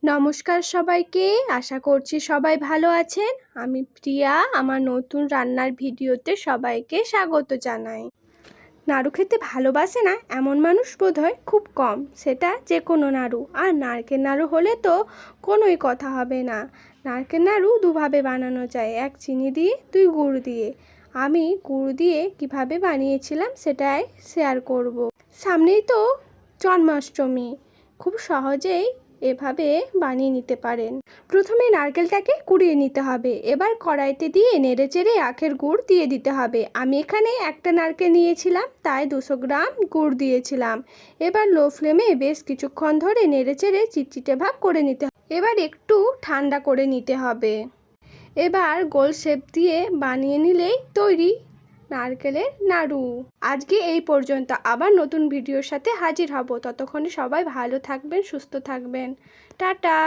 নমস্কার সবাইকে, আশা করছি সবাই ভালো আছেন। আমি প্রিয়া, আমার নতুন রান্নার ভিডিওতে সবাইকে স্বাগত জানাই। নাড়ু খেতে ভালোবাসে না এমন মানুষ বোধহয় খুব কম, সেটা যে কোনো নাড়ু। আর নারকেল নাড়ু হলে তো কোনোই কথা হবে না। নারকেল নাড়ু দুভাবে বানানো যায়, এক চিনি দিয়ে, দুই গুড় দিয়ে। আমি গুড় দিয়ে কিভাবে বানিয়েছিলাম সেটাই শেয়ার করব। সামনেই তো জন্মাষ্টমী, খুব সহজেই এভাবে বানিয়ে নিতে পারেন। প্রথমে নারকেলটাকে কুড়িয়ে নিতে হবে, এবার কড়াইতে দিয়ে নেড়েচেড়ে আখের গুড় দিয়ে দিতে হবে। আমি এখানে একটা নারকেল নিয়েছিলাম, তাই 200 গ্রাম গুড় দিয়েছিলাম। এবার লো ফ্লেমে বেশ কিছুক্ষণ ধরে নেড়েচেড়ে চিটচিটে ভাব করে নিতে হবে। এবার একটু ঠান্ডা করে নিতে হবে। এবার গোল শেপ দিয়ে বানিয়ে নিলেই তৈরি নারকেলের নাড়ু। আজকে এই পর্যন্ত, আবার নতুন ভিডিওর সাথে হাজির হব। ততক্ষণে সবাই ভালো থাকবেন, সুস্থ থাকবেন। টাটা।